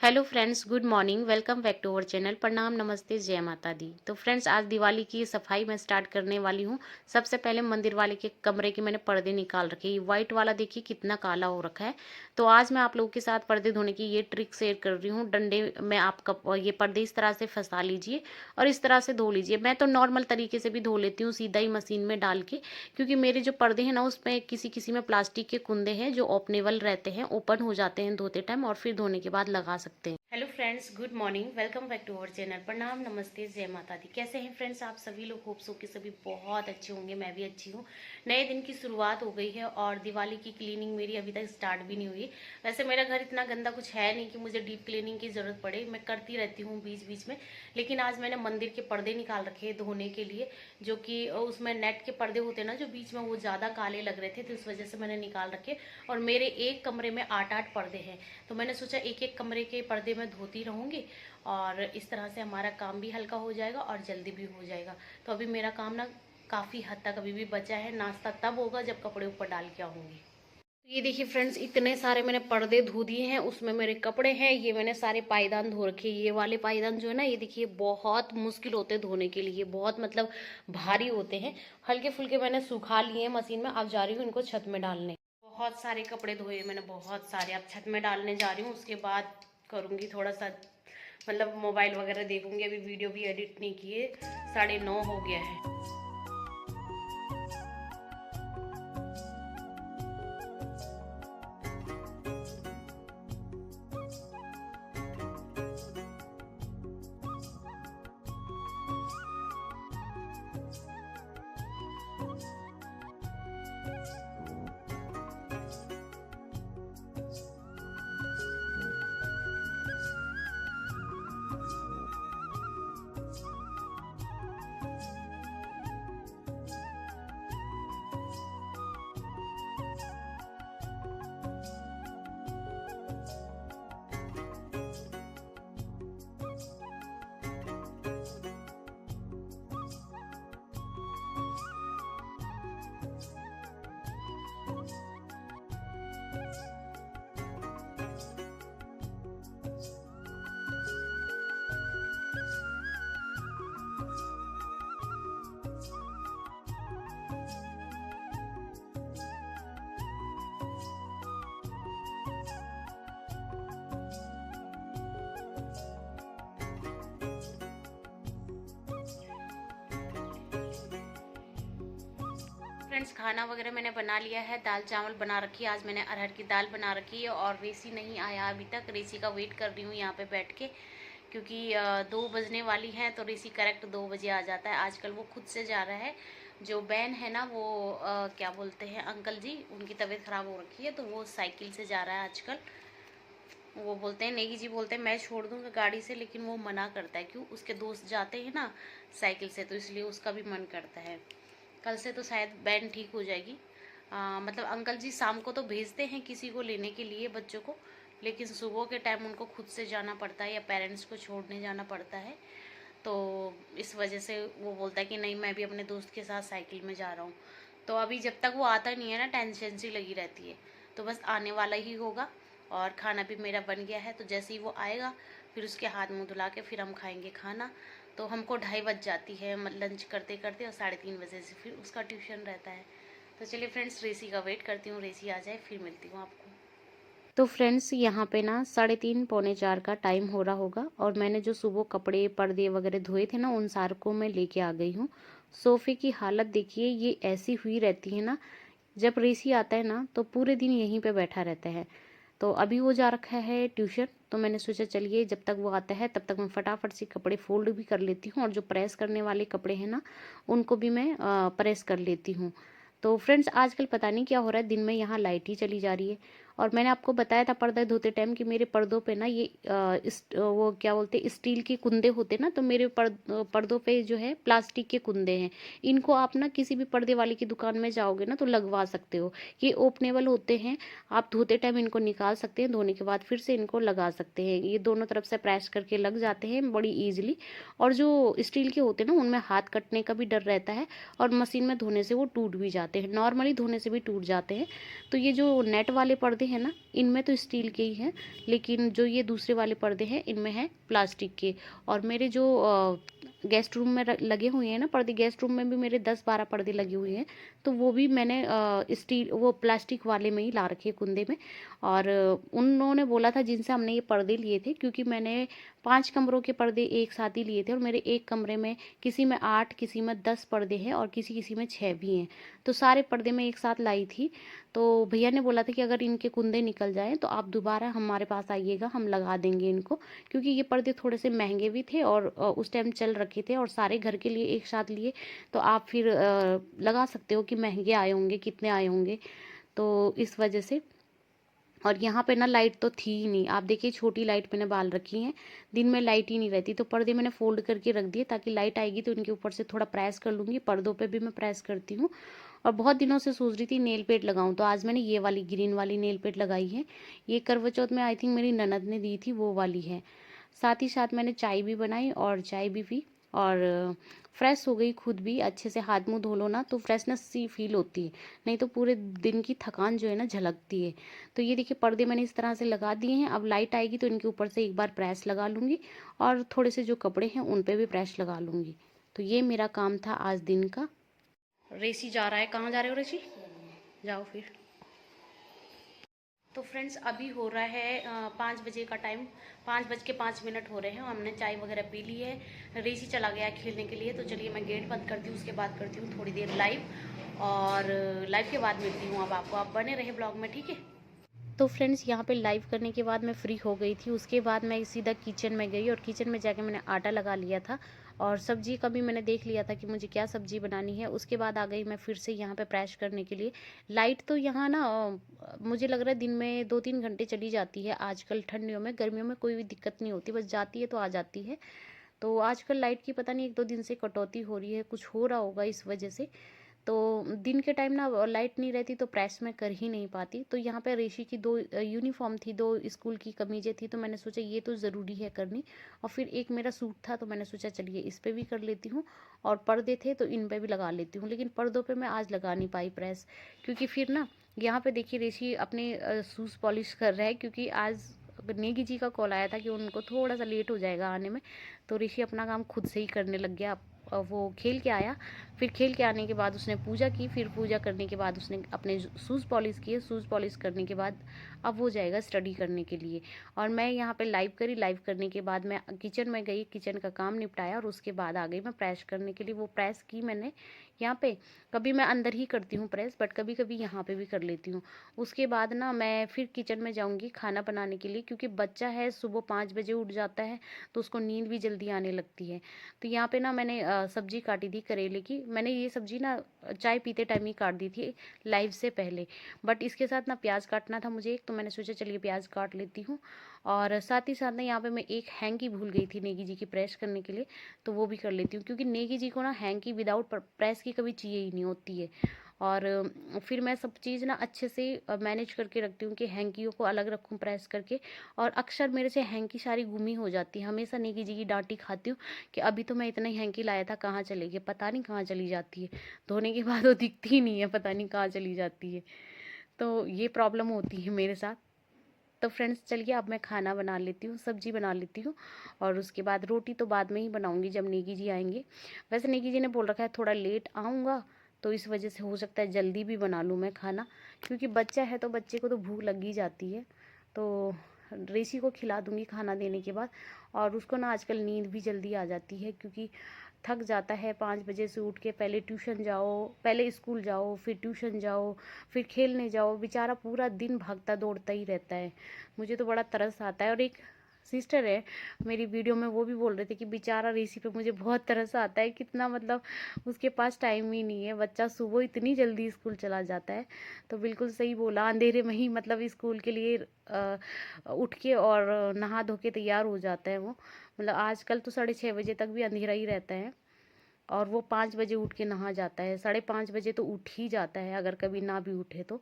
Hello friends, good morning. Welcome back to our channel. प्रणाम, नमस्ते, जय माता दी। तो फ्रेंड्स, आज दिवाली की सफाई मैं स्टार्ट करने वाली हूँ। सबसे पहले मंदिर वाले के कमरे के मैंने पर्दे निकाल रखे। ये वाइट वाला देखिए कितना काला हो रखा है। तो आज मैं आप लोगों के साथ पर्दे धोने की ये ट्रिक शेयर कर रही हूँ। डंडे में आप ये पर्दे इस तरह से फंसा लीजिए और इस तरह से धो लीजिए। मैं तो नॉर्मल तरीके से भी धो लेती हूँ, सीधा ही मशीन में डाल के, क्योंकि मेरे जो पर्दे हैं ना उसमें किसी किसी में प्लास्टिक के कुंदे हैं जो ओपनेबल रहते हैं, ओपन हो जाते हैं धोते टाइम और फिर धोने के बाद लगा सकते हैं। Hello friends, good morning. Welcome back to our channel. प्रणाम, नमस्ते, जय माता दी। कैसे हैं फ्रेंड्स आप सभी लोग? होप सो कि सभी बहुत अच्छे होंगे। मैं भी अच्छी हूँ। नए दिन की शुरुआत हो गई है और दिवाली की क्लीनिंग मेरी अभी तक स्टार्ट भी नहीं हुई। वैसे मेरा घर इतना गंदा कुछ है नहीं कि मुझे डीप क्लीनिंग की जरूरत पड़े। मैं करती रहती हूँ बीच बीच में। लेकिन आज मैंने मंदिर के पर्दे निकाल रखे हैं धोने के लिए, जो कि उसमें नेट के पर्दे होते हैं ना जो बीच में, वो ज़्यादा काले लग रहे थे, तो इस वजह से मैंने निकाल रखे। और मेरे एक कमरे में 8-8 पर्दे हैं, तो मैंने सोचा एक एक कमरे के पर्दे मैं धोती रहूँगी और इस तरह से हमारा काम भी हल्का हो जाएगा और जल्दी भी हो जाएगा। तो अभी मेरा काम ना काफ़ी हद तक अभी भी बचा है। नाश्ता तब होगा जब कपड़े ऊपर डाल के आऊँगी। तो ये देखिए फ्रेंड्स, इतने सारे मैंने पर्दे धो दिए हैं, उसमें मेरे कपड़े हैं। ये मैंने सारे पायदान धो रखे। ये वाले पायदान जो है ना, ये देखिए बहुत मुश्किल होते हैं धोने के लिए, बहुत मतलब भारी होते हैं। हल्के फुल्के मैंने सुखा लिए हैं मशीन में। अब जा रही हूँ इनको छत में डालने। बहुत सारे कपड़े धोए मैंने, बहुत सारे। अब छत में डालने जा रही हूँ, उसके बाद करूँगी थोड़ा सा, मतलब मोबाइल वगैरह देखूँगी। अभी वीडियो भी एडिट नहीं किए, 9:30 हो गया है। फ्रेंड्स, खाना वगैरह मैंने बना लिया है। दाल चावल बना रखी है। आज मैंने अरहर की दाल बना रखी है और रेसी नहीं आया अभी तक। रेसी का वेट कर रही हूँ यहाँ पे बैठ के, क्योंकि 2 बजने वाली हैं तो रेसी करेक्ट 2 बजे आ जाता है। आजकल वो खुद से जा रहा है। जो बहन है ना, वो क्या बोलते हैं, अंकल जी, उनकी तबीयत ख़राब हो रखी है तो वो साइकिल से जा रहा है आजकल। वो बोलते हैं, नेगी जी बोलते हैं मैं छोड़ दूँगा गाड़ी से, लेकिन वो मना करता है। क्यों? उसके दोस्त जाते हैं ना साइकिल से, तो इसलिए उसका भी मन करता है। कल से तो शायद बैन ठीक हो जाएगी। मतलब अंकल जी शाम को तो भेजते हैं किसी को लेने के लिए बच्चों को, लेकिन सुबह के टाइम उनको खुद से जाना पड़ता है या पेरेंट्स को छोड़ने जाना पड़ता है। तो इस वजह से वो बोलता है कि नहीं, मैं भी अपने दोस्त के साथ साइकिल में जा रहा हूँ। तो अभी जब तक वो आता नहीं है ना, टेंशन सी लगी रहती है। तो बस आने वाला ही होगा। और खाना भी मेरा बन गया है, तो जैसे ही वो आएगा फिर उसके हाथ मुंह धुला के फिर हम खाएंगे खाना। तो हमको 2:30 बज जाती है लंच करते करते, और 3:30 बजे से फिर उसका ट्यूशन रहता है। तो चलिए फ्रेंड्स, रेसी का वेट करती हूँ, रेसी आ जाए फिर मिलती हूँ आपको। तो फ्रेंड्स, यहाँ पे ना 3:30 पौने 4 का टाइम हो रहा होगा और मैंने जो सुबह कपड़े पर्दे वगैरह धोए थे ना, उन सारों को मैं लेके आ गई हूँ। सोफ़े की हालत देखिए, ये ऐसी हुई रहती है ना, जब रेसी आता है ना तो पूरे दिन यहीं पे बैठा रहता है। तो अभी वो जा रखा है ट्यूशन, तो मैंने सोचा चलिए जब तक वो आता है तब तक मैं फटाफट से कपड़े फोल्ड भी कर लेती हूँ, और जो प्रेस करने वाले कपड़े हैं ना उनको भी मैं प्रेस कर लेती हूँ। तो फ्रेंड्स, आजकल पता नहीं क्या हो रहा है, दिन में यहाँ लाइट ही चली जा रही है। और मैंने आपको बताया था पर्दे धोते टाइम कि मेरे पर्दों पे ना ये वो क्या बोलते हैं, स्टील के कुंदे होते ना, तो मेरे पर्दों पे जो है प्लास्टिक के कुंदे हैं। इनको आप ना किसी भी पर्दे वाले की दुकान में जाओगे ना तो लगवा सकते हो। ये ओपनेबल होते हैं, आप धोते टाइम इनको निकाल सकते हैं, धोने के बाद फिर से इनको लगा सकते हैं। ये दोनों तरफ से प्रेस करके लग जाते हैं बड़ी ईजिली। और जो स्टील के होते हैं ना, उनमें हाथ कटने का भी डर रहता है और मशीन में धोने से वो टूट भी जाते हैं, नॉर्मली धोने से भी टूट जाते हैं। तो ये जो नेट वाले पर्दे हैं ना, इनमें तो स्टील के ही हैं, लेकिन जो ये दूसरे वाले पर्दे हैं इनमें हैं प्लास्टिक के। और मेरे जो गेस्ट रूम में लगे हुए हैं ना पर्दे, गेस्ट रूम में भी मेरे 10-12 पर्दे लगे हुए हैं, तो वो भी मैंने स्टील वो प्लास्टिक वाले में ही ला रखे कुंदे में। और उन्होंने बोला था जिनसे हमने ये पर्दे लिए थे, क्योंकि मैंने 5 कमरों के पर्दे एक साथ ही लिए थे, और मेरे एक कमरे में किसी में 8, किसी में 10 पर्दे हैं और किसी किसी में 6 भी हैं, तो सारे पर्दे मैं एक साथ लाई थी। तो भैया ने बोला था कि अगर इनके कुंदे निकल जाएँ तो आप दोबारा हमारे पास आइएगा, हम लगा देंगे इनको, क्योंकि ये पर्दे थोड़े से महंगे भी थे और उस टाइम चल रखे थे, और सारे घर के लिए एक साथ लिए, तो आप फिर लगा सकते हो कि महंगे आए होंगे, कितने आए होंगे, तो इस वजह से। और यहाँ पे ना लाइट तो थी ही नहीं, आप देखिए छोटी लाइट मैंने बाल रखी है, दिन में लाइट ही नहीं रहती, तो पर्दे मैंने फोल्ड करके रख दिए ताकि लाइट आएगी तो इनके ऊपर से थोड़ा प्रेस कर लूँगी। पर्दों पे भी मैं प्रेस करती हूँ। और बहुत दिनों से सोच रही थी नेल पेंट लगाऊं, तो आज मैंने ये वाली ग्रीन वाली नेल पेंट लगाई है। ये करवा चौथ में आई थिंक मेरी ननद ने दी थी, वो वाली है। साथ ही साथ मैंने चाय भी बनाई और चाय भी पी, और फ्रेश हो गई खुद भी। अच्छे से हाथ मुंह धो लो ना तो फ्रेशनेस सी फील होती है, नहीं तो पूरे दिन की थकान जो है ना झलकती है। तो ये देखिए पर्दे मैंने इस तरह से लगा दिए हैं। अब लाइट आएगी तो इनके ऊपर से एक बार प्रेस लगा लूँगी, और थोड़े से जो कपड़े हैं उन पर भी प्रेस लगा लूँगी। तो ये मेरा काम था आज दिन का। रेसी जा रहा है, कहाँ जा रहे हो रेसी? जाओ फिर। तो फ्रेंड्स अभी हो रहा है 5 बजे का टाइम, 5:05 हो रहे हैं। हमने चाय वगैरह पी ली है। रेसी चला गया खेलने के लिए, तो चलिए मैं गेट बंद करती हूँ, उसके बाद करती हूँ थोड़ी देर लाइव, और लाइव के बाद मिलती हूँ अब आपको। आप बने रहे ब्लॉग में, ठीक है। तो फ्रेंड्स यहाँ पे लाइव करने के बाद मैं फ्री हो गई थी। उसके बाद मैं सीधा किचन में गई, और किचन में जाके मैंने आटा लगा लिया था, और सब्जी का भी मैंने देख लिया था कि मुझे क्या सब्जी बनानी है। उसके बाद आ गई मैं फिर से यहाँ पे प्रेस करने के लिए। लाइट तो यहाँ ना मुझे लग रहा है दिन में 2-3 घंटे चली जाती है आजकल ठंडियों में। गर्मियों में कोई भी दिक्कत नहीं होती, बस जाती है तो आ जाती है। तो आजकल लाइट की पता नहीं 1-2 दिन से कटौती हो रही है, कुछ हो रहा होगा इस वजह से। तो दिन के टाइम ना लाइट नहीं रहती तो प्रेस में कर ही नहीं पाती। तो यहाँ पे ऋषि की 2 यूनिफॉर्म थी, 2 स्कूल की कमीजें थी, तो मैंने सोचा ये तो ज़रूरी है करनी। और फिर एक मेरा सूट था, तो मैंने सोचा चलिए इस पे भी कर लेती हूँ, और पर्दे थे तो इन पे भी लगा लेती हूँ। लेकिन पर्दों पे मैं आज लगा नहीं पाई प्रेस, क्योंकि फिर ना यहाँ पे देखिए ऋषि अपने शूज़ पॉलिश कर रहा है, क्योंकि आज नेगी जी का कॉल आया था कि उनको थोड़ा सा लेट हो जाएगा आने में। तो ऋषि अपना काम खुद से ही करने लग गया। वो खेल के आया, फिर खेल के आने के बाद उसने पूजा की, फिर पूजा करने के बाद उसने अपने शूज़ पॉलिश किए। शूज़ पॉलिश करने के बाद अब वो जाएगा स्टडी करने के लिए। और मैं यहाँ पे लाइव करी, लाइव करने के बाद मैं किचन में गई, किचन का काम निपटाया, और उसके बाद आ गई मैं प्रेस करने के लिए। वो प्रेस की मैंने यहाँ पे, कभी मैं अंदर ही करती हूँ प्रेस, बट कभी कभी यहाँ पे भी कर लेती हूँ। उसके बाद ना मैं फिर किचन में जाऊँगी खाना बनाने के लिए, क्योंकि बच्चा है सुबह 5 बजे उठ जाता है, तो उसको नींद भी जल्दी आने लगती है। तो यहाँ पे ना मैंने सब्जी काटी थी करेले की। मैंने ये सब्जी ना चाय पीते टाइम ही काट दी थी लाइव से पहले, बट इसके साथ ना प्याज काटना था मुझे एक, तो मैंने सोचा चलिए प्याज काट लेती हूँ। और साथ ही साथ ना यहाँ पे मैं एक हैंकी भूल गई थी नेगी जी की प्रेस करने के लिए, तो वो भी कर लेती हूँ, क्योंकि नेगी जी को ना हैंकी विदाउट प्रेस की कभी चाहिए ही नहीं होती है। और फिर मैं सब चीज़ ना अच्छे से मैनेज करके रखती हूँ कि हैंकियों को अलग रखूँ प्रेस करके। और अक्सर मेरे से हैंकी सारी गुमी हो जाती है, हमेशा नेगी जी की डांटी खाती हूँ कि अभी तो मैं इतना ही हैंकी लाया था, कहाँ चले गए, पता नहीं कहाँ चली जाती है। धोने के बाद वो दिखती ही नहीं है, पता नहीं कहाँ चली जाती है। तो ये प्रॉब्लम होती है मेरे साथ। तो फ्रेंड्स चलिए अब मैं खाना बना लेती हूँ, सब्जी बना लेती हूँ, और उसके बाद रोटी तो बाद में ही बनाऊँगी जब नेगी जी आएंगे। वैसे नेगी जी ने बोल रखा है थोड़ा लेट आऊँगा, तो इस वजह से हो सकता है जल्दी भी बना लूँ मैं खाना, क्योंकि बच्चा है तो बच्चे को तो भूख लग ही जाती है। तो रेसी को खिला दूँगी खाना देने के बाद। और उसको ना आजकल नींद भी जल्दी आ जाती है, क्योंकि थक जाता है 5 बजे से उठ के, पहले ट्यूशन जाओ, पहले स्कूल जाओ, फिर ट्यूशन जाओ, फिर खेलने जाओ, बेचारा पूरा दिन भागता दौड़ता ही रहता है। मुझे तो बड़ा तरस आता है। और एक सिस्टर है मेरी वीडियो में, वो भी बोल रहे थे कि बेचारा ऋषि पे मुझे बहुत तरस आता है, कितना मतलब उसके पास टाइम ही नहीं है, बच्चा सुबह इतनी जल्दी स्कूल चला जाता है। तो बिल्कुल सही बोला, अंधेरे में ही मतलब स्कूल के लिए उठ के और नहा धो के तैयार हो जाता है वो। मतलब आजकल तो 6:30 बजे तक भी अंधेरा ही रहता है, और वो 5 बजे उठ के नहा जाता है, 5:30 बजे तो उठ ही जाता है, अगर कभी ना भी उठे तो।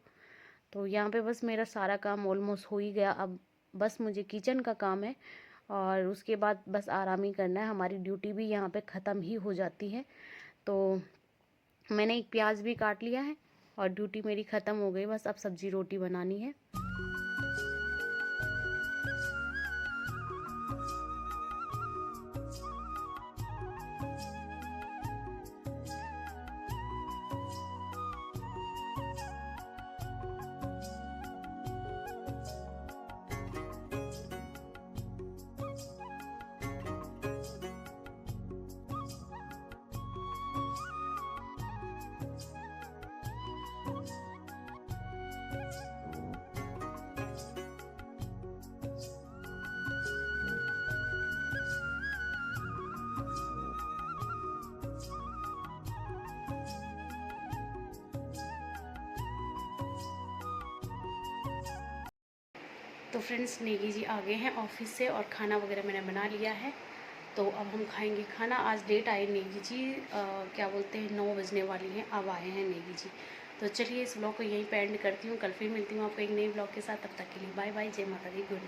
तो यहाँ पे बस मेरा सारा काम ऑलमोस्ट हो ही गया। अब बस मुझे किचन का काम है, और उसके बाद बस आराम ही करना है। हमारी ड्यूटी भी यहाँ पे ख़त्म ही हो जाती है। तो मैंने एक प्याज भी काट लिया है, और ड्यूटी मेरी ख़त्म हो गई, बस अब सब्जी रोटी बनानी है। तो फ्रेंड्स नेगी जी आ गए हैं ऑफिस से और खाना वगैरह मैंने बना लिया है। तो अब हम खाएंगे खाना। आज लेट आए नेगी जी, क्या बोलते हैं 9 बजने वाली हैं, अब आए हैं नेगी जी। तो चलिए इस ब्लॉग को यहीं पे एंड करती हूँ। कल फिर मिलती हूँ आपको एक नई ब्लॉग के साथ। तब तक के लिए बाय बाय, जय माता दी, गुड नाइट।